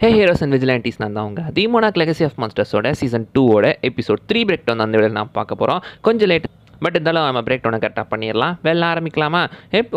Hey heroes and vigilantes நான் தான் அவங்க டீமோனாக் லெகசி ஆஃப் மான்ஸ்டர்ஸோட சீசன் 2 எபிசோட் 3 பிரேக் டவுன் அந்த வீடியோ நான் பார்க்க போகிறோம். கொஞ்சம் லேட் பட் இருந்தாலும் நம்ம பிரேக் டவுனை கரெக்டாக பண்ணிடலாம். வெளில ஆரம்பிக்கலாமா?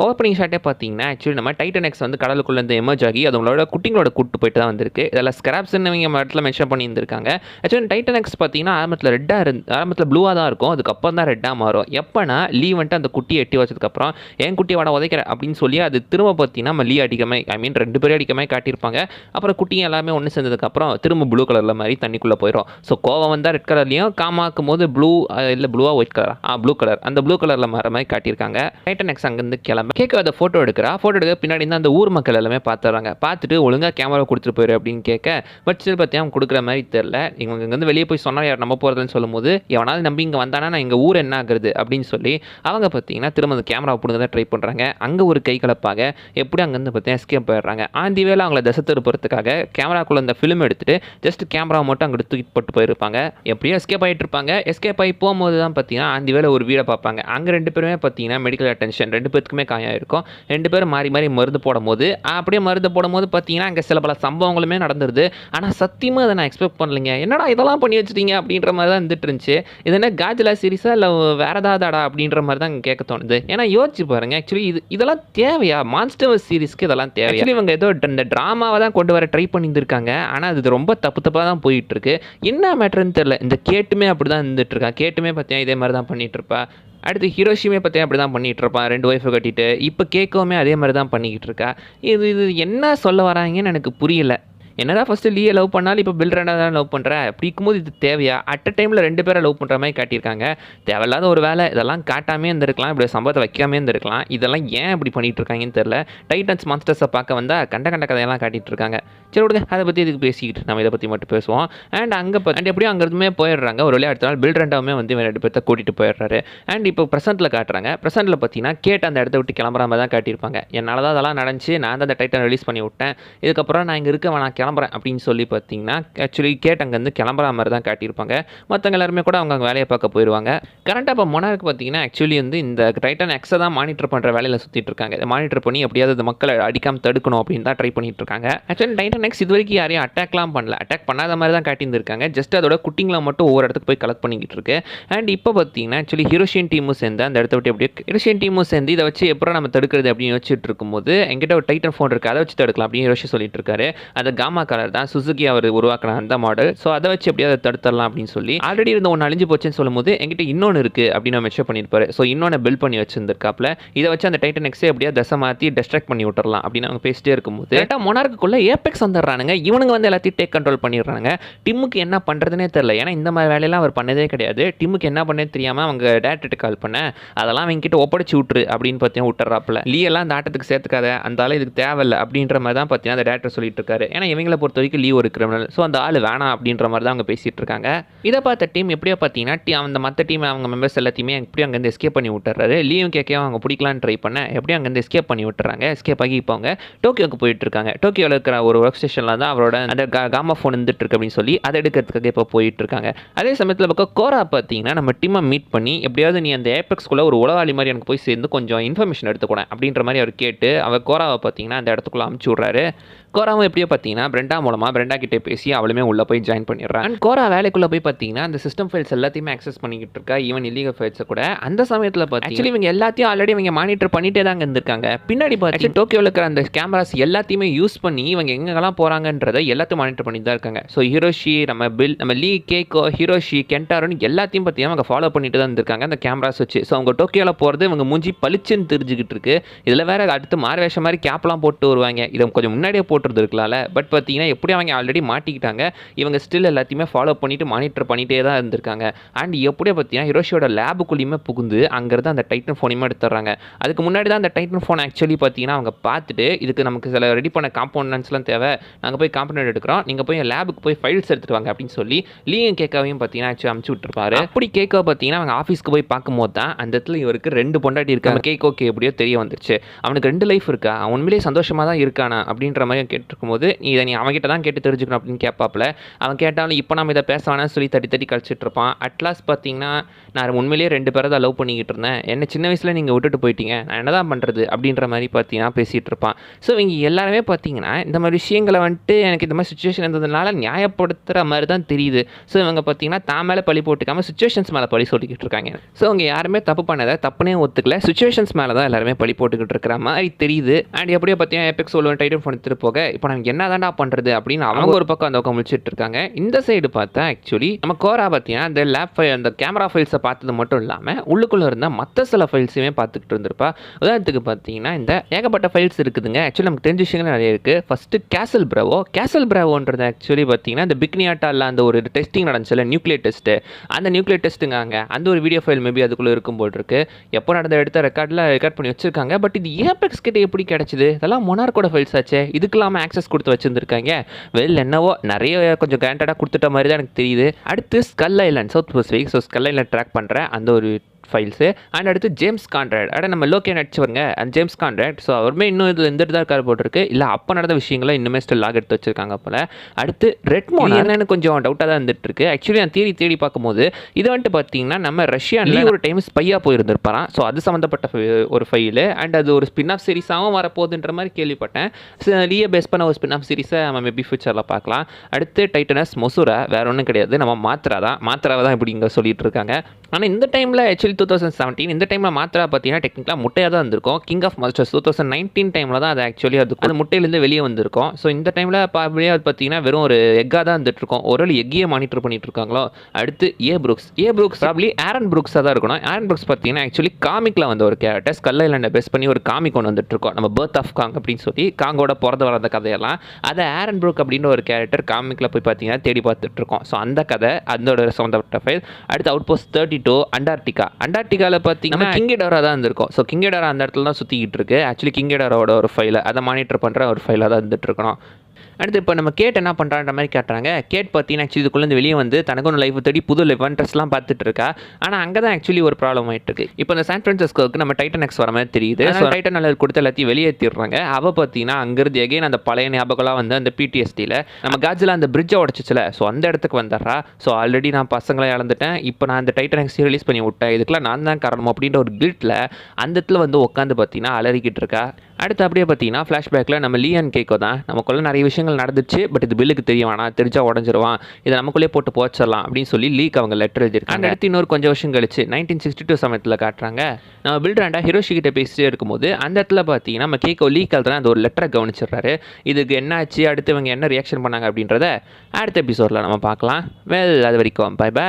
ஓப்பனிங் ஷாட்டே பார்த்தீங்கன்னா ஆக்சுவலி நம்ம டைட்டன் எக்ஸ் வந்து கடலுக்குள்ளேருந்து எமர்ஜ் ஆகி அதோட குட்டிங்களோட கூட்டு போயிட்டு தான் வந்திருக்கு. இதெல்லாம் ஸ்கிராப்ஸ்ன்னு இவங்க இடத்துல மென்ஷன் பண்ணியிருந்திருக்காங்க. ஆக்சுவலி டைட்டன் எக்ஸ் பார்த்தீங்கன்னா ஆரம்பத்தில் ப்ளூவாக தான் இருக்கும், அதுக்கப்புறம் தான் ரெட்டாக மாறும். எப்போனா லீ வந்துட்டு அந்த குட்டியை எட்டி வச்சதுக்கப்புறம் என் குட்டியை வாட உதைக்கிற அப்படின்னு சொல்லி அது திரும்ப பார்த்தீங்கன்னா நம்ம லீ அடிக்கமே ரெண்டு பேரும் அடிக்கமே காட்டியிருப்பாங்க. அப்புறம் குட்டியை எல்லாமே ஒன்று சேர்ந்ததுக்கப்புறம் திரும்ப ப்ளூ கலரில் மாதிரி தண்ணிக்குள்ளே போயிடும். ஸோ கோவம் வந்தால் ரெட் கலர்லையும் காமாக்கும் போது ப்ளூ இல்லை ப்ளூவா ஒயிட் கலரா ப்ளூ கலர் அந்த ப்ளூ கலரில் மாற மாதிரி காட்டியிருக்காங்க. டைட்டன் எக்ஸ் அங்கேருந்து கிளம்ப கேட்க அதை ஃபோட்டோ எடுக்க பின்னாடி தான் அந்த ஊர் மக்கள் எல்லாமே பார்த்துறாங்க. பார்த்துட்டு ஒழுங்காக கேமரா கொடுத்துட்டு போயிரு அப்படின்னு கேட்க பட் ஸ்டில் பற்றி அவங்க கொடுக்குற மாதிரி தெரில. இவங்க இங்கேருந்து வெளியே போய் சொன்னால் யார் நம்ப போகிறதுன்னு சொல்லும் போது எவனாவது நம்பி இங்கே வந்தானா நான் எங்கள் ஊர் என்ன ஆகுறது அப்படின்னு சொல்லி அவங்க பார்த்தீங்கன்னா திரும்ப அந்த கேமரா பிடிங்க தான் ட்ரை பண்ணுறாங்க. அங்கே ஒரு கை கலப்பாக எப்படி அங்கேருந்து பார்த்தீங்கன்னா எஸ்கேப் போயிடுறாங்க. ஆந்தி வேலை அவங்கள தசை திருப்புறதுக்காக கேமராக்குள்ளே அந்த ஃபிலிம் எடுத்துட்டு ஜஸ்ட் கேமரா மட்டும் அங்கே தூக்கிட்டு போட்டு போயிருப்பாங்க. எப்படியோ எஸ்கேப் ஆகிட்டு இருப்பாங்க. எஸ்கேப் ஆகி போகும்போது தான் பார்த்தீங்கன்னா ஆந்தி வேலை ஒரு வீடை பார்ப்பாங்க. அங்கே ரெண்டு பேருமே பார்த்தீங்கன்னா மெடிக்கல் அட்டென்ஷன் ரெண்டு பேருக்குமே காயம் இருக்கும். ரெண்டு பேரும் மாறி மாறி மருந்து போடும்போது அப்படியே மருந்து போடும்போது பார்த்தீங்கன்னா அங்கே சில பல சம்பவங்களுமே நடந்துருது. ஆனால் சத்தியமாக அதை நான் எக்ஸ்பெக்ட் பண்ணலைங்க. என்னடா இதெல்லாம் பண்ணி வச்சுட்டீங்க அப்படின்ற மாதிரி தான் இருந்துட்டு இருந்துச்சு. இது என்ன காஜிலா சீரிஸா இல்லை வேற ஏதாவதாடா அப்படின்ற மாதிரி தான் கேட்க தோணுது. ஏன்னா யோசிச்சு பாருங்க, ஆக்சுவலி இதெல்லாம் தேவையா? மான்ஸ்டர் சீரிஸ்க்கு இதெல்லாம் தேவையா? இவங்க ஏதோ இந்த ட்ராமாவை தான் கொண்டு வர ட்ரை பண்ணியிருக்காங்க. ஆனால் அது ரொம்ப தப்பாக தான் போயிட்டு இருக்கு. என்ன மேட்டர்ன்னு தெரியல. இந்த கேட்டுமே அப்படி தான் இருந்துட்டு இருக்கா. கேட்டுமே பார்த்தீங்கன்னா இதே மாதிரி தான் பண்ணிட்டு இருப்பா. அடுத்து ஹிரோஷியுமே பார்த்தீங்கன்னா அப்படி தான் பண்ணிகிட்டு இருப்பான், 2 ஒய்ஃபை கட்டிட்டு. இப்போ கேட்கவுமே அதே மாதிரி தான் பண்ணிக்கிட்டு இருக்கா. இது என்ன சொல்ல வராங்கன்னு எனக்கு புரியல. என்னதான் ஃபஸ்ட்டு லீயை லவ் பண்ணாலும் இப்போ பில்ரண்டா தான் லவ் பண்ணுற அப்படி இருக்கும்போது இது தேவையா? அட் அ டைமில் 2 பேரை லவ் பண்ணுற மாதிரி காட்டியிருக்காங்க. தேவையில்லாத ஒரு வேலை. இதெல்லாம் காட்டாமே இருந்திருக்கலாம், இப்படி சம்பவத்தை வைக்காமே இருந்திருக்கலாம். இதெல்லாம் ஏன் இப்படி பண்ணிகிட்டு இருக்காங்கன்னு தெரில. டைட்டன்ஸ் மான்ஸ்டர்ஸை பார்க்க வந்தால் கண்ட கதையெல்லாம் காட்டிகிட்டு இருக்காங்க. சரி விடுங்க, அதை பற்றி இதுக்கு பேசிக்கிட்டு நம்ம இதை பற்றி மட்டும் பேசுவோம். அண்ட் அங்கே அண்ட் எப்படியும் அங்கேருந்துமே போயிடுறாங்க. ஒரு வழியாக அடுத்த நாள் பில்ரண்டாவுமே வந்து 2 பேர்த்த கூட்டிகிட்டு போயிடுறாரு. அண்ட் இப்போ ப்ரெசென்ட்டில் காட்டுறாங்க. ப்ரெசென்ட்டில் பார்த்தீங்கன்னா கேட் அந்த இடத்த விட்டு கிளம்புறாம தான் காட்டியிருப்பாங்க. என்னால் தான் அதெல்லாம் நடந்துச்சு, நான் தான் அந்த டைட்டன் ரிலீஸ் பண்ணி விட்டேன், இதுக்கப்புறம் நான் இங்கே இருக்க நான் கிளம்புறேன் அப்படின்னு சொல்லி பார்த்தீங்கன்னா ஆக்சுவலி கேட் அங்கேருந்து கிளம்புற மாதிரி தான் காட்டியிருப்பாங்க. மற்றவங்க எல்லாருமே கூட அவங்க வேலையை பார்க்க போயிடுவாங்க. கரண்ட்டாக இப்போ மொனார்க்கு பார்த்தீங்கன்னா ஆக்சுவலி வந்து இந்த டைட்டன் எக்ஸை தான் மானிட்டர் பண்ணுற வேலையில் சுற்றிட்டு இருக்காங்க. இதை மானிட்டர் பண்ணி எப்படியாவது இந்த மக்களை அடிக்காமல் தடுக்கணும் அப்படின்னு தான் ட்ரை பண்ணிட்டு இருக்காங்க. ஆக்சுவலி டைட்டன் எக்ஸ் இது வரைக்கும் யாரையும் அட்டாக்லாம் பண்ணல, அட்டாக் பண்ணாத மாதிரி தான் காட்டியிருந்திருக்காங்க. ஜஸ்ட் அதோட குட்டிங்களை மட்டும் ஒவ்வொரு இடத்துக்கு போய் கலெக்ட் பண்ணிக்கிட்டு இருக்கு. அண்ட் இப்போ பார்த்தீங்கன்னா ஆக்சுவலி ஹிரோஷியன் டீமும் சேர்ந்து அந்த இடத்த விட்டு எப்படியே ஹிரோஷியன் டீமும் சேர்ந்து இதை வச்சு எப்போ நம்ம தடுக்கிறது அப்படின்னு யோசிச்சுட்டு இருக்கும்போது எங்கிட்ட ஒரு டைட்டன் ஃபோன் இருக்குது, அதை வச்சு தடுக்கலாம் அப்படின்னு ஹிரோஷி சொல்லிட்டு இருக்காரு. அது காமா கலர் தான், சுசுகி அவர் உருவாக்குற அந்த மாடல். ஸோ அதை வச்சு எப்படியாவது தடுத்துடலாம் அப்படின்னு சொல்லி ஆல்ரெடி இருந்த ஒன்று அழிஞ்சு போச்சுன்னு சொல்லும்போது எங்கிட்ட இன்னொன்று இருக்குது அப்படின்னு மென்ஷன் பண்ணியிருப்பாரு. ஸோ இன்னொன்று பில்ட் பண்ணி வச்சிருந்திருக்காப்ல. இதை வச்சு அந்த டைட்டன் எக்ஸை எப்படியா தசை மாற்றி டிஸ்ட்ராக்ட் பண்ணி விட்டுறலாம் அப்படின்னு அவங்க பேசிட்டே இருக்கும்போது கரெக்டாக மொனார்க்குள்ள ஏபெக்ஸ் வந்துடுறானுங்க. இவனுங்க வந்து எல்லாத்தையும் டேக் கண்ட்ரோல் பண்ணிடுறாங்க. டிம்முக்கு என்ன பண்ணுறதுனே தெரியல. ஏன்னா இந்த மாதிரி வேலையெல்லாம் அவர் பண்ணதே கிடையாது. டிம்முக்கு என்ன பண்ணே தெரியாமல் அவங்க டேரக்டர்கிட்ட கால் பண்ண அதெல்லாம் அவங்க கிட்ட ஒப்படைச்சு விட்டுரு அப்படின்னு பார்த்தீங்கன்னா விட்டுறாப்புல. லீ எல்லாம் அந்த ஆட்டத்துக்கு சேர்த்துக்காத, அந்த ஆள் இதுக்கு தேவையில்லை அப்படின்ற மாதிரி தான் பார்த்தீங்கன்னா அந்த டேரக்டர் சொல்லிட்டு இருக்காரு. ஏன்னா இவங்களை பொறுத்த வரைக்கும் லீ ஒரு கிரிமினல், ஸோ அந்த ஆள் வேணாம் அப்படின்ற மாதிரி தான் அவங்க பேசிகிட்டு இருக்காங்க. இதை பார்த்த டீம் எப்படியோ பார்த்தீங்கன்னா அந்த மற்ற டீம் அவங்க மெம்பர்ஸ் எல்லாத்தையுமே எப்படியும் அங்கேருந்து எஸ்கேப் பண்ணி விட்டுறாரு. லீவும் கேட்கவும் அவங்க பிடிக்கலான்னு ட்ரை பண்ண எப்படியும் அங்கேருந்து எஸ்கேப் பண்ணி விட்டுறாங்க. எஸ்கேப் ஆகி இப்போ அவங்க டோக்கியோக்கு போயிட்டு இருக்காங்க. டோக்கியோவில் இருக்கிற ஒரு ஒர்க் ஸ்டேஷனில் தான் அவரோட அந்த காமா ஃபோன் இருந்துட்டு இருக்கு அப்படின்னு சொல்லி அதை எடுக்கிறதுக்காக இப்போ போயிட்டு இருக்காங்க. அதே சமயத்தில் பக்கம் கோரா பார்த்தீங்கன்னா நம்ம டீமை மீட் பண்ணி எப்படியாவது நீ அந்த ஏபெக்ஸ்குள்ளே ஒரு உளவாளி மாதிரி எனக்கு போய் சேர்ந்து கொஞ்சம் இன்ஃபர்மேஷன் எடுத்துக்கூட அப்படின்ற மாதிரி அவர் கேட்டு அவர் கோராவை பார்த்தீங்கன்னா அந்த இடத்துக்குள்ளே அமுச்சு விட்றாரு. கோராவும் எப்படியோ பார்த்தீங்கன்னா பிரெண்டா கிட்டே பேசி அவளுமே உள்ளே போய் ஜாயின் பண்ணிடுறான். அண்ட் கோரா வேலைக்குள்ளே போய் பார்த்தீங்கன்னா அந்த சிஸ்டம் ஃபைல்ஸ் எல்லாத்தையுமே ஆக்சஸ் பண்ணிக்கிட்டு இருக்கா, ஈவன் இல்லீகல் ஃபைல்ஸை கூட. அந்த சமயத்தில் பார்த்தீங்கன்னா இவங்க எல்லாத்தையும் ஆல்ரெடி இவங்க மானிட்டர் பண்ணிட்டே தாங்க இருந்திருக்காங்க. பின்னாடி பார்த்தீங்கன்னா டோக்கியோவில் இருக்கிற அந்த கேமராஸ் எல்லாத்தையுமே யூஸ் பண்ணி இவங்க எங்கெல்லாம் போகிறாங்கன்றதை எல்லாத்தையும் மானிட்டர் பண்ணி தான் இருக்காங்க. ஸோ ஹிரோஷி, நம்ம லீ, கேக்கோ, ஹிரோஷி, கென்டாரோன்னு எல்லாத்தையும் பார்த்தீங்கன்னா அவங்க ஃபாலோ பண்ணிட்டு தான் இருந்திருக்காங்க அந்த கேமராஸ் வச்சு. ஸோ அவங்க டோக்கியோவில் போகிறது இவங்க மூஞ்சி பளிச்சுன்னு தெரிஞ்சுக்கிட்டு இருக்கு. இதில் வேற அடுத்து மார்வேஷம் மாதிரி கேப்லாம் போட்டு வருவாங்க. இதை கொஞ்சம் முன்னாடியே போட்டுறது இருக்கலாம்ல. பட் பார்த்தீங்கன்னா எப்படி அவங்க ஆல்ரெடி மாட்டிக்கிட்டாங்க, இவங்க ஸ்டில் எல்லாத்தையுமே ஃபாலோ பண்ணிட்டு மானிட்டர் பண்ணிட்டே தான் இருந்திருக்காங்க. அண்ட் எப்படியே பார்த்தீங்கன்னா ஹிரோஷியோட லேபுக்குள்ளேயுமே புகுந்து அங்கேருந்து அந்த டைட்டன் ஃபோனையுமே எடுத்துடுறாங்க. அதுக்கு முன்னாடி தான் அந்த டைட்டன் ஃபோன் ஆக்சுவலி பார்த்தீங்கன்னா அவங்க பார்த்துட்டு இதுக்கு நமக்கு சில ரெடி பண்ண காம்பவுண்ட்ஸ்லாம் தேவை, நாங்கள் போய் காம்பவுண்ட் எடுக்கிறோம், நீங்கள் போய் லேபுக்கு போய் ஃபைல்ஸ் எடுத்துட்டு வாங்க அப்படின்னு சொல்லி லீயும் கேக்காவையும் பார்த்தீங்கன்னா ஆக்சுவலி அமுச்சு விட்டுருப்பாரு. அப்படி கேக்கோ பார்த்தீங்கன்னா அவங்க ஆஃபீஸ்க்கு போய் பார்க்கும்போது தான் அந்த இடத்துல இவருக்கு 2 பொண்டாட்டி இருக்காங்க. கேக்கோக்கு எப்படியோ தெரிய வந்துருச்சு. அவனுக்கு 2 லைஃப் இருக்கா, அவன் உண்மையிலேயே சந்தோஷமாக தான் இருக்கானா அப்படின்ற மாதிரி கேட்டிருக்கும்போது இதை நீ அவன்கிட்ட தான் கேட்டு தெரிஞ்சுக்கணும் அப்படின்னு கேட்பாப்புல. அவன் கேட்டாலும் இப்போ நம்ம இதை பேச வேணாம்னு சொல்லி தட்டி தட்டி கழிச்சிட்டு இருப்பான். அட்லாஸ்ட் பார்த்தீங்கன்னா நான் உண்மையிலேயே 2 பேரை தான் லவ் பண்ணிக்கிட்டு இருந்தேன், என்ன சின்ன வயசில் நீங்கள் விட்டுட்டு போயிட்டீங்க, நான் என்ன தான் பண்ணுறது அப்படின்ற மாதிரி பார்த்தீங்கன்னா பேசிகிட்டு இருப்பான். ஸோ இவங்க எல்லாருமே பார்த்தீங்கன்னா இந்த மாதிரி விஷயங்களை வந்துட்டு எனக்கு இந்த மாதிரி சுச்சுவேஷன் இருந்ததுனால நியாயப்படுத்துகிற மாதிரி தான் தெரியுது. ஸோ இவங்க பார்த்தீங்கன்னா தான் மேலே பழி போட்டுக்காமல் சுச்சுவேஷன்ஸ் மேலே பழி சொல்லிக்கிட்டு இருக்காங்க. ஸோ அவங்க யாருமே தப்பு பண்ணதை தப்புனே ஒத்துக்கல, சுச்சுவேஷன்ஸ் மேலே தான் எல்லாருமே பழி போட்டுக்கிட்டு இருக்கிற மாதிரி தெரியுது. அண்ட் எப்படியோ பார்த்தீங்கன்னா எபெக்ஸ் சொல்லுவேன் டைட்டன் ஃபோன் எடுத்துகிட்டு போக இப்போ நமக்கு என்ன தாண்டா பண்ணுறது அப்படின்னு அவங்க ஒரு பக்கம் அந்த பக்கம் முடிச்சுட்டு இருக்காங்க. இந்த சைடு பார்த்தா ஆக்சுவலி நம்ம கோரா பார்த்தீங்கன்னா அந்த லேப் ஃபைல் அந்த கேமரா ஃபைல்ஸை பார்த்தது மட்டும் இல்லாமல் உள்ளுக்குள்ளே இருந்தால் மற்ற சில ஃபைல்ஸையுமே பார்த்துக்கிட்டு இருந்திருப்பா. உதாரணத்துக்கு பார்த்தீங்கன்னா இந்த ஏகப்பட்ட ஃபைல்ஸ் இருக்குதுங்க. ஆக்சுவலி நமக்கு தெரிஞ்ச விஷயங்கள் நிறைய இருக்குது. ஃபஸ்ட்டு கேசல் பிராவோன்றது ஆக்சுவலி பார்த்தீங்கன்னா இந்த பிக்னியாட்டாவில் அந்த ஒரு டெஸ்டிங் நடந்துச்சுல நியூக்ளியர் டெஸ்ட்டு, அந்த நியூக்ளியர் டெஸ்ட்டுங்காங்க அந்த ஒரு வீடியோ ஃபைல் மேபி அதுக்குள்ளே இருக்கும் போல் இருக்குது. எப்போ நடந்த எடுத்த ரெக்கார்ட் பண்ணி வச்சிருக்காங்க. பட் இது ஏபெக்ஸ் கிட்ட எப்படி கிடச்சிது? இதெல்லாம் மொனார்க்கோட ஃபைல்ஸ் ஆச்சே, இதுக்கெல்லாமல் ஆக்சஸ் கொடுத்து வச்சுருந்துருக்காங்க. என்னவோ நிறைய கொஞ்சம் கிராண்டடாக கொடுத்துட்ட மாதிரி தான் எனக்கு தெரியுது. அடுத்து skull island south Pacific, so skull island track பண்ணுற அந்த ஒரு ஃபைல்ஸு. அண்ட் அடுத்து ஜேம்ஸ் கான்ட்ராக்ட், நம்ம லோக்கே நடிச்சவங்க அந்த ஜேம்ஸ் கான்ட்ராக்ட். ஸோ அவருமே இன்னும் இதில் இருந்துட்டு தான் இருக்கார் போட்டிருக்கு. இல்லை அப்போ நடந்த விஷயங்களை இன்னுமே ஸ்டில் லாக் எடுத்து வச்சிருக்காங்க போல். அடுத்து ரெட்மோன் என்னன்னு கொஞ்சம் டவுட்டாக தான் இருந்துட்டு இருக்கு. ஆக்சுவலி நான் தேடி பார்க்கும்போது இது வந்துட்டு பார்த்தீங்கன்னா நம்ம ரஷ்யாவில் ஒரு டைம் ஸ்பையாக போயிருந்திருப்பாராம். ஸோ அது சம்மந்தப்பட்ட ஒரு ஃபைலு. அண்ட் அது ஒரு ஸ்பின் ஆஃப் சீரிஸாகவும் வரப்போகுதுன்ற மாதிரி கேள்விப்பட்டேன். லீயை பேஸ் பண்ண ஒரு ஸ்பின் ஆஃப் சீரிஸை நம்ம மேபி ஃபியூச்சரில் பார்க்கலாம். அடுத்து டைட்டனஸ் மொசூரா வேற ஒன்றும் கிடையாது, நம்ம மாத்திராவை தான் இப்படி இங்கே சொல்லிட்டு இருக்காங்க. ஆனால் இந்த டைமில் ஆக்சுவலி 2017 இந்த டைமில் மாத்திரா பார்த்தீங்கன்னா டெக்னிக்கலாக முட்டையாக தான் இருந்திருக்கும். கிங் ஆஃப் மாஸ்டர்ஸ் 2019 டைமில் தான் அது ஆக்சுவலி அது முட்டையிலேருந்து வெளியே வந்திருக்கும். ஸோ இந்த டைமில் அப்படியே அது பார்த்தீங்கன்னா வெறும் ஒரு எக்காக தான் இருந்துட்டு இருக்கும். ஒரு எக்கையே மானிட்டர் பண்ணிட்டு இருக்காங்களோ. அடுத்து ஏ ப்ரூக்ஸ் ப்ராப்ளி ஆரன் ப்ரூக்ஸாக தான் இருக்கணும். ஆரன் ப்ரூக்ஸ் பார்த்தீங்கன்னா ஆக்சுவலி காமிக்கில் வந்து ஒரு கேரக்டர் ஸ்கல் ஐலாண்டை பேஸ் பண்ணி ஒரு காமிக் ஒன்று வந்துட்டு இருக்கோம், நம்ம பர்த் ஆஃப் காங் அப்படின்னு சொல்லி காங்கோட பிறந்த வர கதையெல்லாம். அதை ஆரன் ப்ரூக் அப்படின்ற ஒரு கேரக்டர் காமிக்கில் போய் பார்த்தீங்கன்னா தேடி பார்த்துட்டு இருக்கோம். ஸோ அந்த கதை அதோட சம்மந்தப்பட்ட ஃபைல். அடுத்து அவுட் போஸ்ட் 32 அண்டார்டிகாவில் பார்த்தீங்கன்னா கிங்கெடாரா தான் இருந்திருக்கும். ஸோ கிங்கெடாரா அந்த இடத்துல தான் சுற்றிக்கிட்டு இருக்கு. ஆக்சுவலி கிங்கெடாரோட ஒரு ஃபைலை அதை மானிட்டர் பண்ணுற ஒரு ஃபைலாக தான் இருந்துட்டு இருக்கணும். அடுத்து இப்போ நம்ம கேட் என்ன பண்ணுறான்ற மாதிரி காட்டுறாங்க. கேட் பார்த்தீங்கன்னா ஆக்சுவலி இதுக்குள்ளே வெளியே வந்து தனக்கு ஒன்று லைஃப் தேடி புது லெவன்ட்ரெஸ்லாம் பார்த்துட்டு இருக்கா. ஆனால் அங்கே தான் ஆக்சுவலி ஒரு ப்ராப்ளம் ஆகிட்டு இருக்கு. இப்போ இந்த சான் ஃப்ரான்சிஸ்கோவுக்கு நம்ம டைட்டன் எக்ஸ் வர மாதிரி தெரியுது. ஸோ டைட்டன் நல்லது கொடுத்து எல்லாத்தையும் வெளியேற்றிடுறாங்க. அவள் பார்த்தீங்கன்னா அங்கேருந்து எகைன் அந்த பழைய ஞாபகம்லாம் வந்து அந்த பிடிஎஸ்டியில் நம்ம காஜில் அந்த பிரிட்ஜை உடச்சிச்சுல, ஸோ அந்த இடத்துக்கு வந்துடுறா. ஸோ ஆல்ரெடி நான் பசங்களை இழந்துட்டேன், இப்போ நான் அந்த டைட்டன் எக்ஸ் ரிலீஸ் பண்ணி விட்டேன், இதுக்கெல்லாம் நான் தான் காரணம் அப்படின்ற ஒரு கில்ட்டில் அந்த இடத்துல வந்து உட்காந்து பார்த்தீங்கன்னா அலறிக்கிட்டு இருக்கா. அடுத்து அப்படியே பார்த்தீங்கன்னா ஃப்ளாஷ்பேக்கில் நம்ம லீயன் கேக்கோ தான் நமக்குள்ளே நிறைய விஷயங்கள் நடந்துச்சு, பட் இது பில்லுக்கு தெரிய வேணாம், தெரிஞ்சா உடஞ்சிருவான், இதை நமக்குள்ளே போட்டு போச்சிடலாம் அப்படின்னு சொல்லி லீக் அவங்க லெட்டர் எழுதியிருக்காங்க. அடுத்து இன்னொரு கொஞ்சம் வருஷம் கழிச்சு 1962 சமயத்தில் காட்டுறாங்க. நம்ம பில்ட்ராண்டா ஹிரோஷி கிட்ட பேசிட்டே இருக்கும்போது அந்த இடத்துல பார்த்தீங்கன்னா நம்ம கேக்கோ லீக் ஆகுதுனா அந்த ஒரு லெட்டரை கவனிச்சிடுறாரு. இதுக்கு என்ன ஆச்சு, அடுத்து இவங்க என்ன ரியாக்ஷன் பண்ணாங்க அப்படின்றத அடுத்த எபிசோடில் நம்ம பார்க்கலாம். அது வரைக்கும் பை பை.